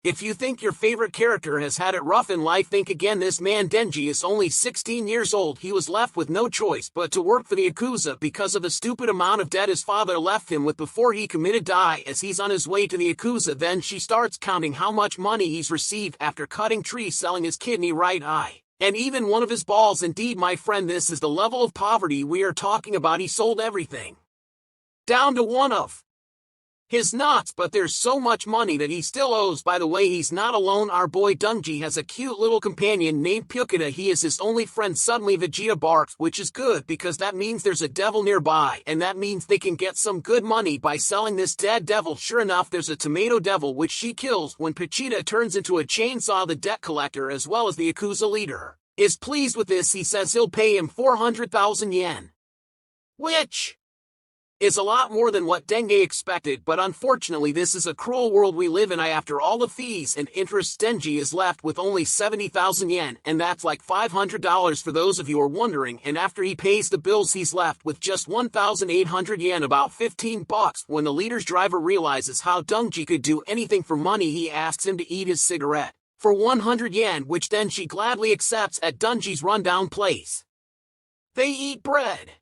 If you think your favorite character has had it rough in life, think again. This man Denji is only 16 years old. He was left with no choice but to work for the Yakuza because of the stupid amount of debt his father left him with before he committed die. As he's on his way to the Yakuza, then she starts counting how much money he's received after cutting trees, selling his kidney, right eye, and even one of his balls. Indeed, my friend, this is the level of poverty we are talking about. He sold everything, down to one of his nuts, but there's so much money that he still owes. By the way, he's not alone. Our boy Denji has a cute little companion named Pyukita. He is his only friend. Suddenly Vegeta barks, which is good because that means there's a devil nearby, and that means they can get some good money by selling this dead devil. Sure enough, there's a tomato devil which she kills. When Vegeta turns into a chainsaw, the debt collector as well as the Yakuza leader is pleased with this. He says he'll pay him 400,000 yen, which is a lot more than what Denji expected, but unfortunately this is a cruel world we live in. After all the fees and interest, Denji is left with only 70,000 yen, and that's like $500 for those of you who are wondering, and after he pays the bills he's left with just 1,800 yen, about 15 bucks. When the leader's driver realizes how Denji could do anything for money, he asks him to eat his cigarette for 100 yen, which Denji gladly accepts. At Denji's rundown place, they eat bread,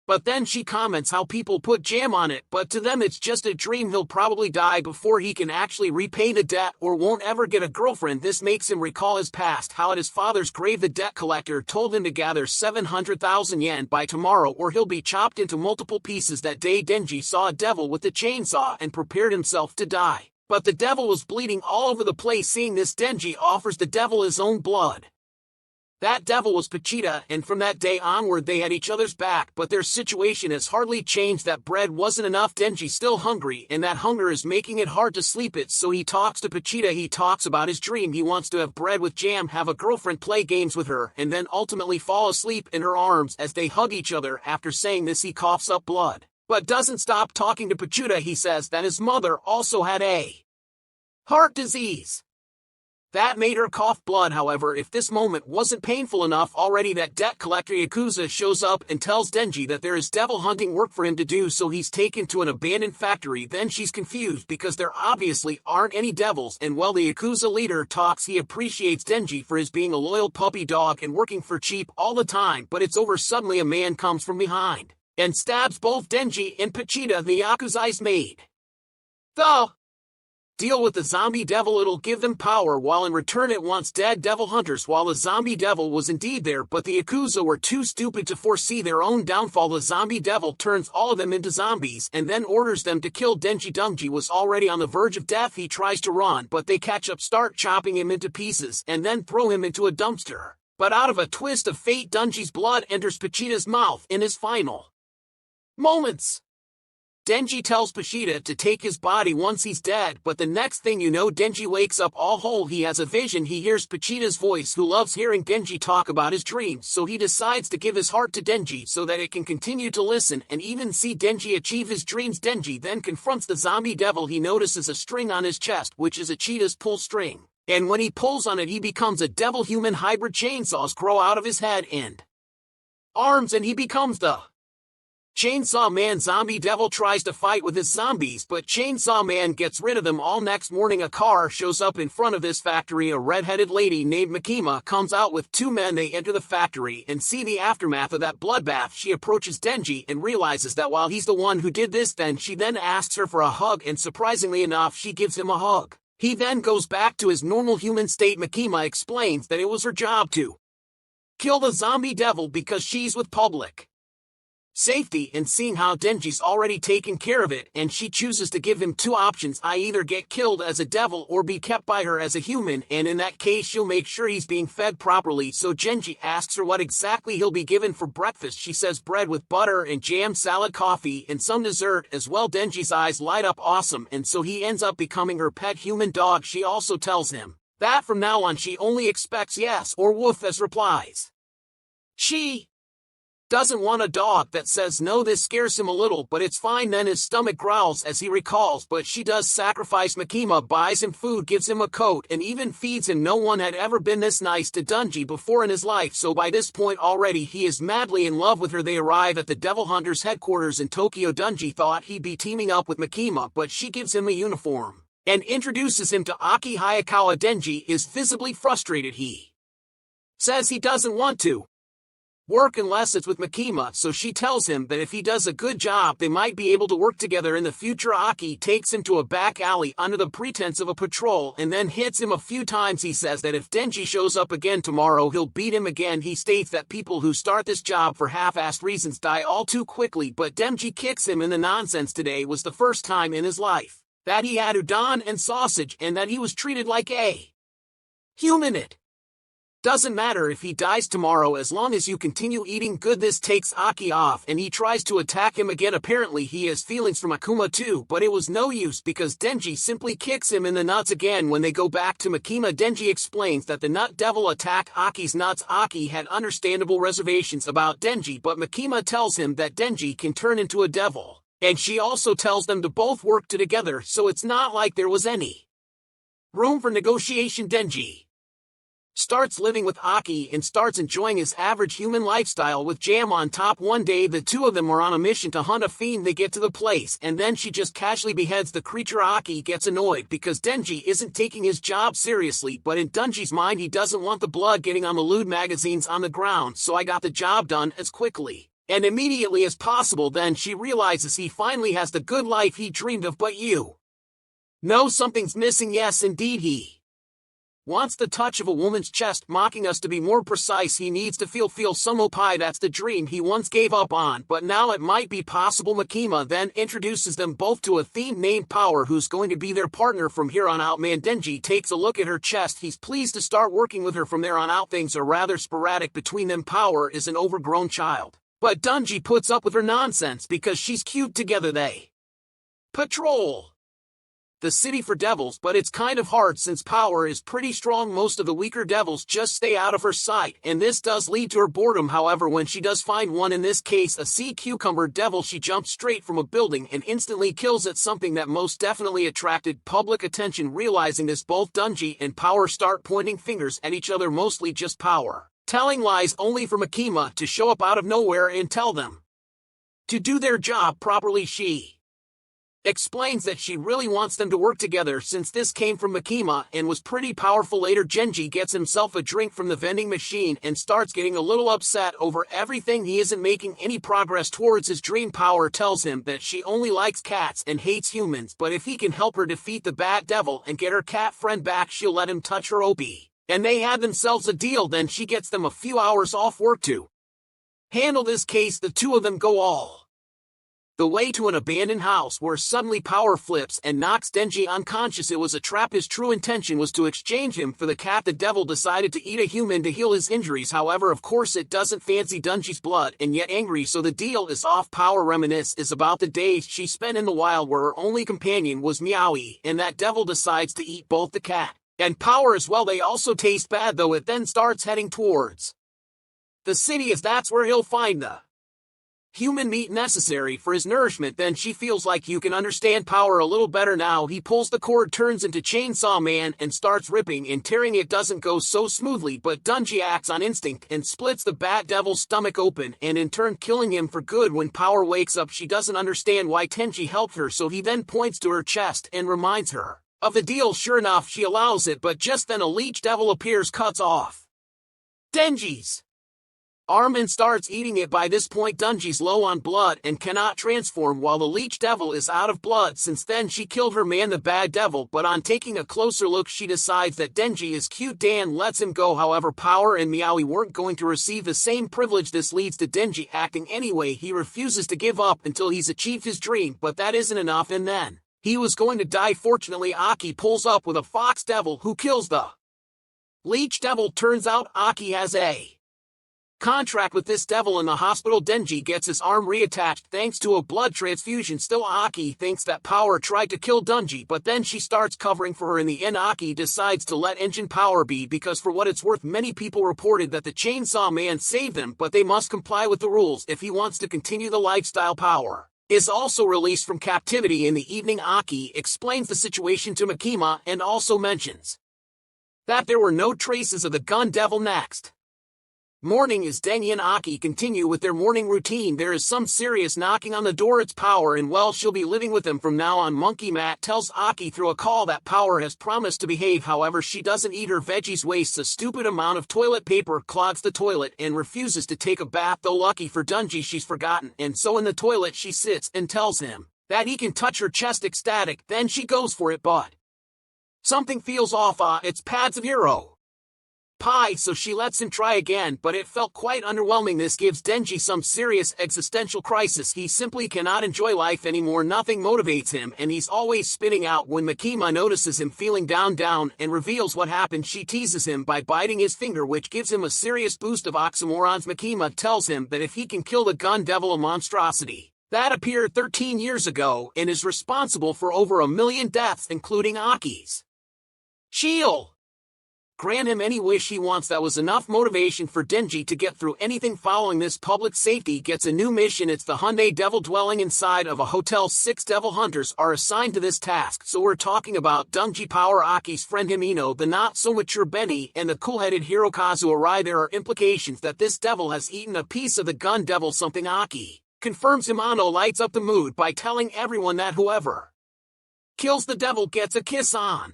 but then she comments how people put jam on it, but to them it's just a dream. He'll probably die before he can actually repay the debt or won't ever get a girlfriend. This makes him recall his past, how at his father's grave the debt collector told him to gather 700,000 yen by tomorrow or he'll be chopped into multiple pieces. That day Denji saw a devil with a chainsaw and prepared himself to die, but the devil was bleeding all over the place. Seeing this, Denji offers the devil his own blood. That devil was Vegeta, and from that day onward they had each other's back, but their situation has hardly changed. That bread wasn't enough. Denji's still hungry, and that hunger is making it hard to sleep. So he talks to Vegeta. He talks about his dream. He wants to have bread with jam, have a girlfriend, play games with her, and then ultimately fall asleep in her arms. As they hug each other, after saying this he coughs up blood, but doesn't stop talking to Vegeta. He says that his mother also had a heart disease that made her cough blood. However, if this moment wasn't painful enough already, that debt collector Yakuza shows up and tells Denji that there is devil hunting work for him to do, so he's taken to an abandoned factory. Then she's confused because there obviously aren't any devils, and while the Yakuza leader talks, he appreciates Denji for his being a loyal puppy dog and working for cheap all the time, but it's over. Suddenly a man comes from behind and stabs both Denji and Vegeta. The Yakuza's made the deal with the zombie devil. It'll give them power, while in return it wants dead devil hunters. While the zombie devil was indeed there, but the Yakuza were too stupid to foresee their own downfall. The zombie devil turns all of them into zombies and then orders them to kill Denji. Denji was already on the verge of death. He tries to run, but they catch up, start chopping him into pieces, and then throw him into a dumpster. But out of a twist of fate, Denji's blood enters Vegeta's mouth. In his final moments, Denji tells Vegeta to take his body once he's dead, but the next thing you know, Denji wakes up all whole. He has a vision. He hears Vegeta's voice, who loves hearing Denji talk about his dreams, so he decides to give his heart to Denji so that it can continue to listen and even see Denji achieve his dreams. Denji then confronts the zombie devil. He notices a string on his chest, which is a cheetah's pull string, and when he pulls on it he becomes a devil-human hybrid. Chainsaws grow out of his head and arms, and he becomes the Chainsaw Man. Zombie devil tries to fight with his zombies, but Chainsaw Man gets rid of them all. Next morning a car shows up in front of this factory. A red-headed lady named Makima comes out with two men. They enter the factory and see the aftermath of that bloodbath. She approaches Denji and realizes that while he's the one who did this, she then asks her for a hug, and surprisingly enough she gives him a hug. He then goes back to his normal human state. Makima explains that it was her job to kill the zombie devil because she's with public safety, and seeing how Denji's already taken care of it, and she chooses to give him two options: I either get killed as a devil or be kept by her as a human, and in that case she'll make sure he's being fed properly. So Denji asks her what exactly he'll be given for breakfast. She says bread with butter and jam, salad, coffee, and some dessert as well. Denji's eyes light up awesome, and so he ends up becoming her pet human dog. She also tells him that from now on she only expects yes or woof as replies. She doesn't want a dog that says no. This scares him a little, but it's fine. Then his stomach growls as he recalls, but she does sacrifice. Makima buys him food, gives him a coat, and even feeds him. No one had ever been this nice to Denji before in his life, so by this point already he is madly in love with her. They arrive at the Devil Hunters headquarters in Tokyo. Denji thought he'd be teaming up with Makima, but she gives him a uniform and introduces him to Aki. Hayakawa Denji is visibly frustrated. He says he doesn't want to work unless it's with Makima, so she tells him that if he does a good job they might be able to work together in the future. Aki takes him to a back alley under the pretense of a patrol and then hits him a few times. He says that if Denji shows up again tomorrow he'll beat him again. He states that people who start this job for half-assed reasons die all too quickly, but Denji kicks him in the nonsense. Today was the first time in his life that he had udon and sausage and that he was treated like a human. It doesn't matter if he dies tomorrow as long as you continue eating good. This takes Aki off and he tries to attack him again. Apparently he has feelings for Akuma too, but it was no use because Denji simply kicks him in the nuts again. When they go back to Makima, Denji explains that the nut devil attacked Aki's nuts. Aki had understandable reservations about Denji, but Makima tells him that Denji can turn into a devil, and she also tells them to both work together, so it's not like there was any room for negotiation. Denji starts living with Aki and starts enjoying his average human lifestyle with jam on top. One day the two of them are on a mission to hunt a fiend. They get to the place and then she just casually beheads the creature. Aki gets annoyed because Denji isn't taking his job seriously, but in Denji's mind he doesn't want the blood getting on the lewd magazines on the ground, so I got the job done as quickly and immediately as possible. Then she realizes he finally has the good life he dreamed of, but you know something's missing. Yes indeed, he wants the touch of a woman's chest, mocking us. To be more precise, he needs to feel some opai. That's the dream he once gave up on, but now it might be possible. Makima then introduces them both to a theme named Power, who's going to be their partner from here on out. Man, Denji takes a look at her chest. He's pleased to start working with her from there on out. Things are rather sporadic between them. Power is an overgrown child, but Denji puts up with her nonsense because she's cute. Together they patrol the city for devils, but it's kind of hard since Power is pretty strong. Most of the weaker devils just stay out of her sight, and this does lead to her boredom. However, when she does find one, in this case a sea cucumber devil, she jumps straight from a building and instantly kills it, something that most definitely attracted public attention. Realizing this, both Denji and Power start pointing fingers at each other, mostly just Power telling lies, only for Makima to show up out of nowhere and tell them to do their job properly. She explains that she really wants them to work together since this came from Makima and was pretty powerful. Later, Genji gets himself a drink from the vending machine and starts getting a little upset over everything. He isn't making any progress towards his dream. Power tells him that she only likes cats and hates humans, but if he can help her defeat the bad devil and get her cat friend back, she'll let him touch her Opie. And they have themselves a deal. Then she gets them a few hours off work to handle this case. The two of them go all the way to an abandoned house where suddenly Power flips and knocks Denji unconscious. It was a trap. His true intention was to exchange him for the cat. The devil decided to eat a human to heal his injuries. However, of course it doesn't fancy Denji's blood and yet angry, so the deal is off. Power reminisces about the days she spent in the wild where her only companion was Meowie, and that devil decides to eat both the cat and Power as well. They also taste bad though. It then starts heading towards the city, as that's where he'll find the human meat necessary for his nourishment. Then she feels like you can understand Power a little better now. He pulls the cord, turns into Chainsaw Man, and starts ripping and tearing. It doesn't go so smoothly, but Denji acts on instinct and splits the bat devil's stomach open and in turn killing him for good. When Power wakes up, she doesn't understand why Tenchi helped her, so he then points to her chest and reminds her of the deal. Sure enough, she allows it, but just then a leech devil appears, cuts off Denji's arm and starts eating it. By this point, Denji's low on blood and cannot transform, while the leech devil is out of blood. Since then she killed her man, the bad devil, but on taking a closer look she decides that Denji is cute. Dan lets him go. However, Power and Meowie weren't going to receive the same privilege. This leads to Denji acting anyway. He refuses to give up until he's achieved his dream, but that isn't enough, and then he was going to die. Fortunately, Aki pulls up with a fox devil who kills the leech devil. Turns out Aki has a contract with this devil in the hospital. Denji gets his arm reattached thanks to a blood transfusion. Still, Aki thinks that Power tried to kill Denji, but then she starts covering for her. In the end, Aki decides to let Engine Power be because, for what it's worth, many people reported that the Chainsaw Man saved them, but they must comply with the rules if he wants to continue the lifestyle. Power is also released from captivity. In the evening, Aki explains the situation to Makima and also mentions that there were no traces of the gun devil. Next, Morning as Denji and Aki continue with their morning routine. There is some serious knocking on the door. It's Power, and well, she'll be living with them from now on. Monkey Matt tells Aki through a call that Power has promised to behave, however she doesn't eat her veggies, wastes a stupid amount of toilet paper, clogs the toilet, and refuses to take a bath, though lucky for Denji she's forgotten, and so in the toilet she sits and tells him that he can touch her chest. Ecstatic, then she goes for it, but something feels off. It's pads of hero pie, so she lets him try again, but it felt quite underwhelming. This gives Denji some serious existential crisis. He simply cannot enjoy life anymore. Nothing motivates him, and he's always spinning out. When Makima notices him feeling down and reveals what happened, she teases him by biting his finger, which gives him a serious boost of oxymorons. Makima tells him that if he can kill the gun devil, a monstrosity that appeared 13 years ago and is responsible for over 1 million deaths, including Aki's, she'll grant him any wish he wants. That was enough motivation for Denji to get through anything. Following this, public safety gets a new mission. It's the Hyundai Devil dwelling inside of a hotel. 6 devil hunters are assigned to this task, so we're talking about Denji, Power, Aki's friend Himeno, the not-so-mature Benny, and the cool-headed Hirokazu Arai. There are implications that this devil has eaten a piece of the gun devil, something Aki confirms. Himeno lights up the mood by telling everyone that whoever kills the devil gets a kiss on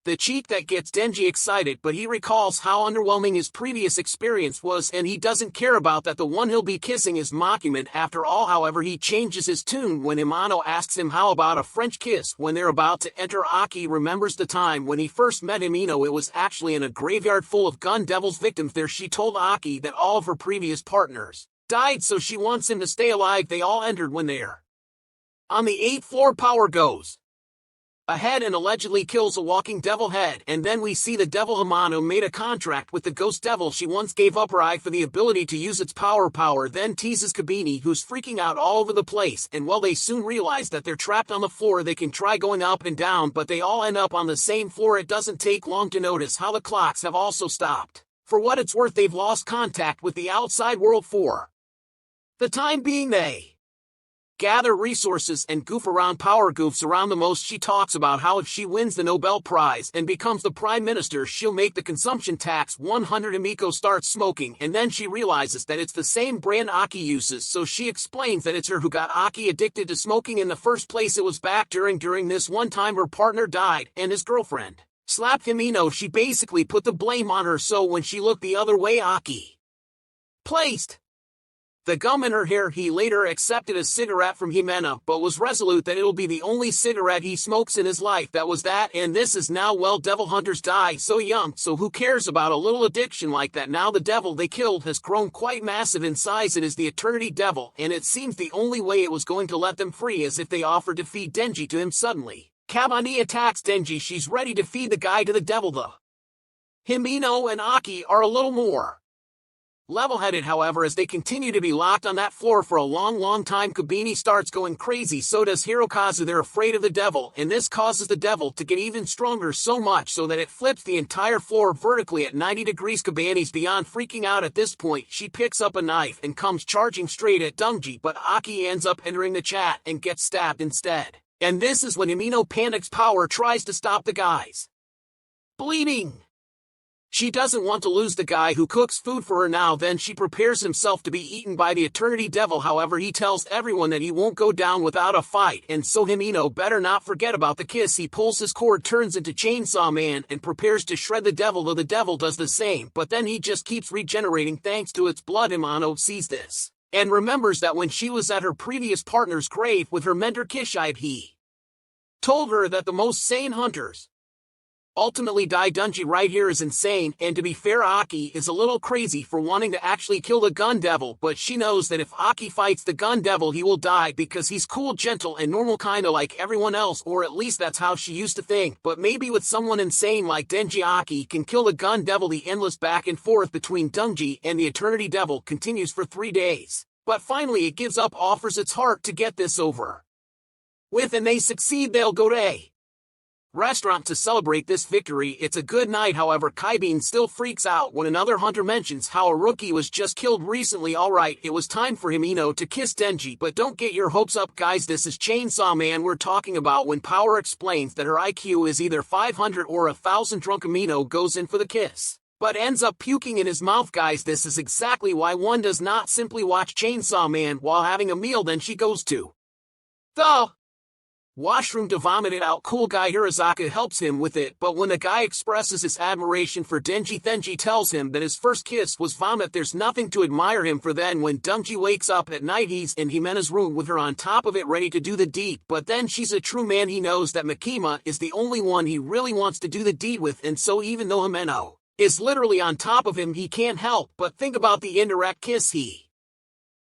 the cheek. That gets Denji excited, but he recalls how underwhelming his previous experience was, and he doesn't care about that. The one he'll be kissing is Mokument after all. However, he changes his tune when Himeno asks him how about a French kiss. When they're about to enter, Aki remembers the time when he first met Himeno. It was actually in a graveyard full of gun devil's victims. There she told Aki that all of her previous partners died, so she wants him to stay alive. They all entered when they're on the 8th floor. Power goes ahead and allegedly kills a walking devil head, and then we see the devil Himeno made a contract with the ghost devil she once gave up her eye for the ability to use its power, then teases Kabini, who's freaking out all over the place, and well, they soon realize that they're trapped on the floor. They can try going up and down, but they all end up on the same floor. It doesn't take long to notice how the clocks have also stopped. For what it's worth, they've lost contact with the outside world for the time being. They gather resources and goof around. Power goofs around the most. She talks about how if she wins the Nobel Prize and becomes the Prime Minister, she'll make the consumption tax 100. Himeko starts smoking, and then she realizes that it's the same brand Aki uses, so she explains that it's her who got Aki addicted to smoking in the first place. It was back during this one time her partner died, and his girlfriend slapped Himeno. She basically put the blame on her, so when she looked the other way, Aki placed the gum in her hair. He later accepted a cigarette from Himeno, but was resolute that it'll be the only cigarette he smokes in his life. That was that, and this is now. Well, devil hunters die so young, so who cares about a little addiction like that? Now the devil they killed has grown quite massive in size. It is the Eternity Devil, and it seems the only way it was going to let them free is if they offered to feed Denji to him. Suddenly, Kabani attacks Denji. She's ready to feed the guy to the devil, though Himeno and Aki are a little more level-headed, however, as they continue to be locked on that floor for a long time. Kabini starts going crazy, so does Hirokazu. They're afraid of the devil, and this causes the devil to get even stronger, so much so that it flips the entire floor vertically at 90 degrees. Kabani's beyond freaking out at this point. She picks up a knife and comes charging straight at Denji, but Aki ends up entering the chat and gets stabbed instead. And this is when Himeno panics. Power tries to stop the guys bleeding. She doesn't want to lose the guy who cooks food for her now. Then she prepares himself to be eaten by the Eternity Devil. However, he tells everyone that he won't go down without a fight, and so Himeno better not forget about the kiss. He pulls his cord, turns into Chainsaw Man, and prepares to shred the devil, though the devil does the same, but then he just keeps regenerating thanks to its blood. Himeno sees this and remembers that when she was at her previous partner's grave with her mentor Kishibe, he told her that the most sane hunters ultimately die. Denji right here is insane, and to be fair, Aki is a little crazy for wanting to actually kill the gun devil, but she knows that if Aki fights the gun devil he will die because he's cool, gentle, and normal, kinda like everyone else, or at least that's how she used to think. But maybe with someone insane like Denji, Aki can kill the gun devil. The endless back and forth between Denji and the Eternity Devil continues for 3 days, but finally it gives up, offers its heart to get this over with, and they succeed. They'll go to a restaurant to celebrate this victory. It's a good night. However, Kaibin still freaks out when another hunter mentions how a rookie was just killed recently. Alright, it was time for Himeno to kiss Denji, but don't get your hopes up, guys. This is Chainsaw Man we're talking about. When Power explains that her IQ is either 500 or 1,000, drunk Himeno goes in for the kiss, but ends up puking in his mouth. Guys, this is exactly why one does not simply watch Chainsaw Man while having a meal, then she goes to the washroom to vomit it out. Cool guy Hirazaka helps him with it, but when the guy expresses his admiration for Denji, Denji tells him that his first kiss was vomit. There's nothing to admire him for. Then when Denji wakes up at night, he's in Himena's room with her on top of it ready to do the deed, but then she's a true man. He knows that Makima is the only one he really wants to do the deed with, and so even though Himeno is literally on top of him, he can't help but think about the indirect kiss he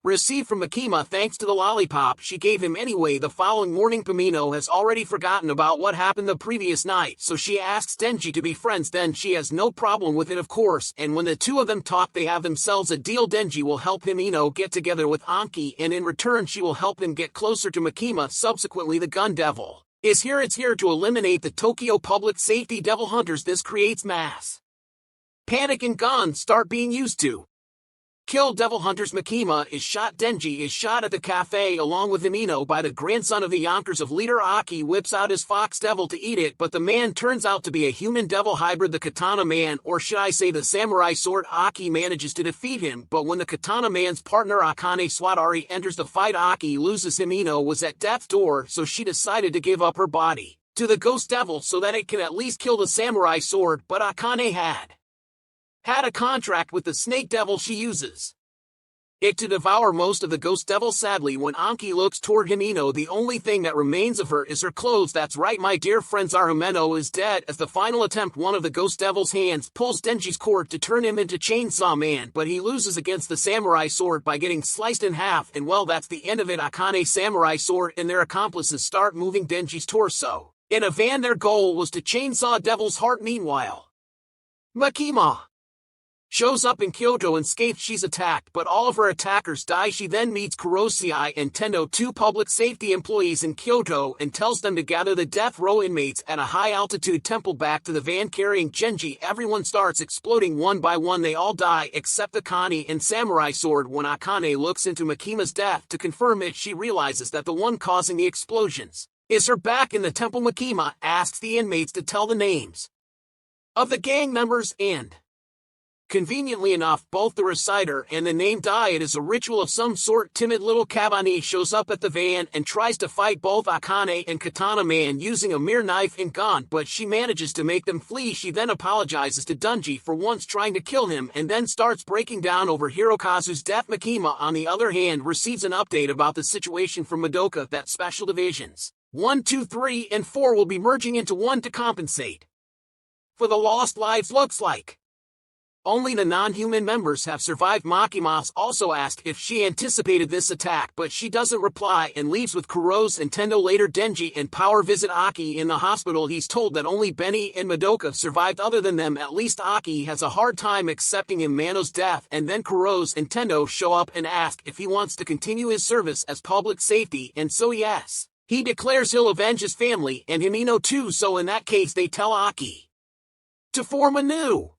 received from Makima thanks to the lollipop she gave him anyway. The following morning, Pamino has already forgotten about what happened the previous night, so she asks Denji to be friends. Then she has no problem with it, of course, and when the two of them talk, they have themselves a deal. Denji will help Himeno get together with Anki, and in return she will help him get closer to Makima. Subsequently, the gun devil is here. It's here to eliminate the Tokyo public safety devil hunters. This creates mass panic and guns start being used to kill devil hunters. Makima is shot. Denji is shot at the cafe along with Himeno by the grandson of the Yonkers of leader Aki. Whips out his fox devil to eat it, but the man turns out to be a human devil hybrid, the katana man, or should I say the samurai sword. Aki manages to defeat him, but when the katana man's partner Akane Swadari enters the fight, Aki loses. Himeno was at death's door, so she decided to give up her body to the ghost devil so that it can at least kill the samurai sword, but Akane had a contract with the snake devil. She uses it to devour most of the ghost devil. Sadly, when Anki looks toward Himeno, the only thing that remains of her is her clothes. That's right, my dear friends, our Himeno is dead. As the final attempt, one of the ghost devil's hands pulls Denji's cord to turn him into Chainsaw Man, but he loses against the samurai sword by getting sliced in half, and well, that's the end of it. Akane samurai sword and their accomplices start moving Denji's torso in a van. Their goal was to chainsaw devil's heart. Meanwhile, Makima shows up in Kyoto and escapes. She's attacked, but all of her attackers die. She then meets Kurosei and Tendo, two public safety employees in Kyoto, and tells them to gather the death row inmates at a high-altitude temple. Back to the van carrying Genji, everyone starts exploding one by one. They all die except Akane and Samurai Sword. When Akane looks into Makima's death to confirm it, she realizes that the one causing the explosions is her. Back in the temple, Makima asks the inmates to tell the names of the gang members, and conveniently enough, both the reciter and the name die. It is a ritual of some sort. Timid little Kabani shows up at the van and tries to fight both Akane and Katana Man using a mere knife and gun, but she manages to make them flee. She then apologizes to Denji for once trying to kill him and then starts breaking down over Hirokazu's death. Makima, on the other hand, receives an update about the situation from Madoka that Special Divisions 1, 2, 3, and 4 will be merging into one to compensate for the lost lives. Looks like only the non-human members have survived. Makima's also asked if she anticipated this attack, but she doesn't reply and leaves with Kuros and Tendo. Later, Denji and Power visit Aki in the hospital. He's told that only Benny and Madoka survived. Other than them, at least Aki has a hard time accepting Himeno's death, and then Kuros and Tendo show up and ask if he wants to continue his service as public safety, and so yes, he declares he'll avenge his family and Himeno too, so in that case they tell Aki to form a new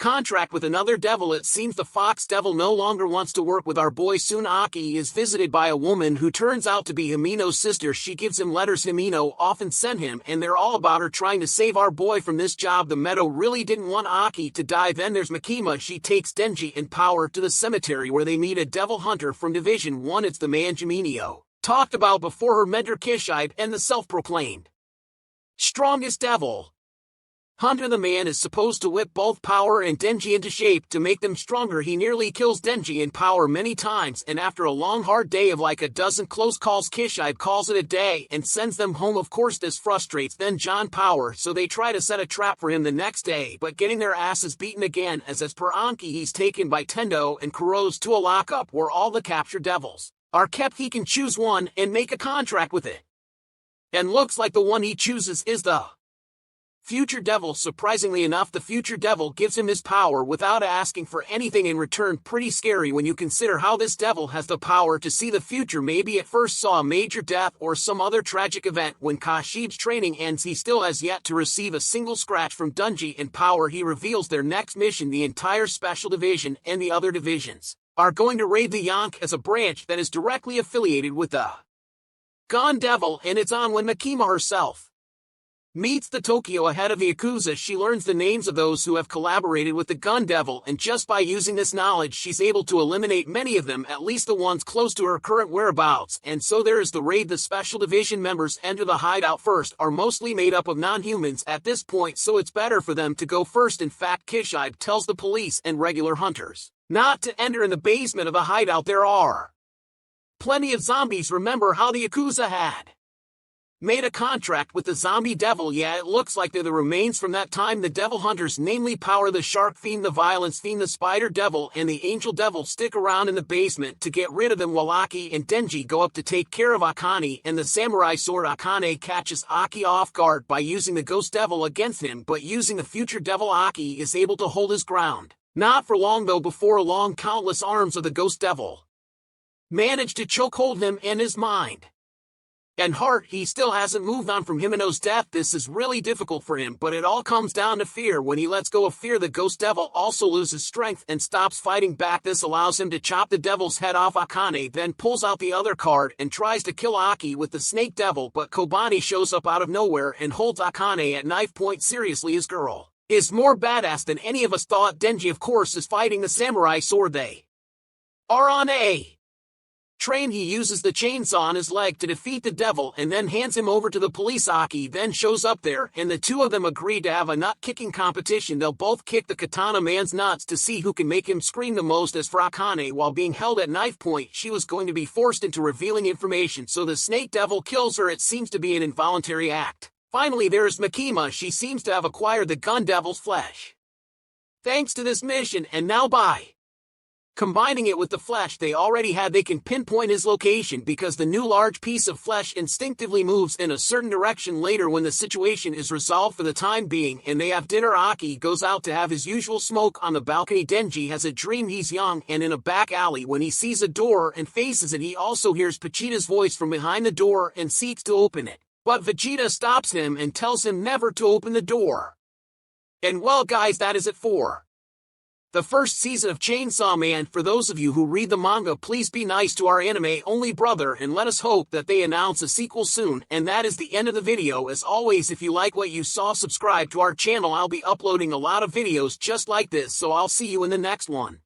contract with another devil. It seems the fox devil no longer wants to work with our boy. Soon Aki is visited by a woman who turns out to be Himeno's sister. She gives him letters Himeno often sent him, and they're all about her trying to save our boy from this job. The Meadow really didn't want Aki to die. Then there's Makima. She takes Denji and Power to the cemetery where they meet a devil hunter from Division 1. It's the man Jiminio talked about before, her mentor Kishide, and the self-proclaimed strongest devil hunter. The man is supposed to whip both Power and Denji into shape to make them stronger. He nearly kills Denji and Power many times, and after a long hard day of like a dozen close calls, Kishide calls it a day and sends them home. Of course this frustrates then John Power, so they try to set a trap for him the next day, but getting their asses beaten again, as per Anki he's taken by Tendo and Kuros to a lockup where all the captured devils are kept. He can choose one and make a contract with it, and looks like the one he chooses is the future devil. Surprisingly enough, the future devil gives him his power without asking for anything in return. Pretty scary when you consider how this devil has the power to see the future. Maybe at first saw a major death or some other tragic event. When Kashib's training ends, he still has yet to receive a single scratch from Denji and Power. He reveals their next mission. The entire Special Division and the other divisions are going to raid the Yonk as a branch that is directly affiliated with the Gun Devil, and it's on when Makima herself Meets the Tokyo ahead of the Yakuza. She learns the names of those who have collaborated with the Gun Devil, and just by using this knowledge she's able to eliminate many of them, at least the ones close to her current whereabouts. And so there is the raid. The Special Division members enter the hideout first, are mostly made up of non-humans at this point, so it's better for them to go first. In fact, Kishibe tells the police and regular hunters not to enter in the basement of the hideout. There are plenty of zombies. Remember how the Yakuza had made a contract with the zombie devil? Yeah, it looks like they're the remains from that time. The devil hunters, namely Power the Shark Fiend, the Violence Fiend, the Spider Devil, and the Angel Devil, stick around in the basement to get rid of them while Aki and Denji go up to take care of Akane and the samurai sword. Akane catches Aki off guard by using the Ghost Devil against him, but using the future devil, Aki is able to hold his ground. Not for long though. Before long, countless arms of the Ghost Devil manage to chokehold him and his mind and heart. He still hasn't moved on from Himeno's death. This is really difficult for him, but it all comes down to fear. When he lets go of fear, the Ghost Devil also loses strength and stops fighting back. This allows him to chop the devil's head off. Akane then pulls out the other card and tries to kill Aki with the Snake Devil, but Kobani shows up out of nowhere and holds Akane at knife point. Seriously, his girl is more badass than any of us thought. Denji, of course, is fighting the samurai sword. They are on a train. He uses the chainsaw on his leg to defeat the devil and then hands him over to the police. Aki then shows up there, and the two of them agree to have a nut-kicking competition. They'll both kick the katana man's nuts to see who can make him scream the most. As for Akane, while being held at knife point, she was going to be forced into revealing information, so the Snake Devil kills her. It seems to be an involuntary act. Finally, there's Makima. She seems to have acquired the Gun Devil's flesh thanks to this mission, and now by combining it with the flesh they already had, they can pinpoint his location because the new large piece of flesh instinctively moves in a certain direction. Later, when the situation is resolved for the time being and they have dinner, Aki goes out to have his usual smoke on the balcony. Denji has a dream he's young and in a back alley when he sees a door and faces it. He also hears Vegeta's voice from behind the door and seeks to open it, but Vegeta stops him and tells him never to open the door. And well guys, that is it for the first season of Chainsaw Man. For those of you who read the manga, please be nice to our anime-only brother and let us hope that they announce a sequel soon. And that is the end of the video. As always, if you like what you saw, subscribe to our channel. I'll be uploading a lot of videos just like this, so I'll see you in the next one.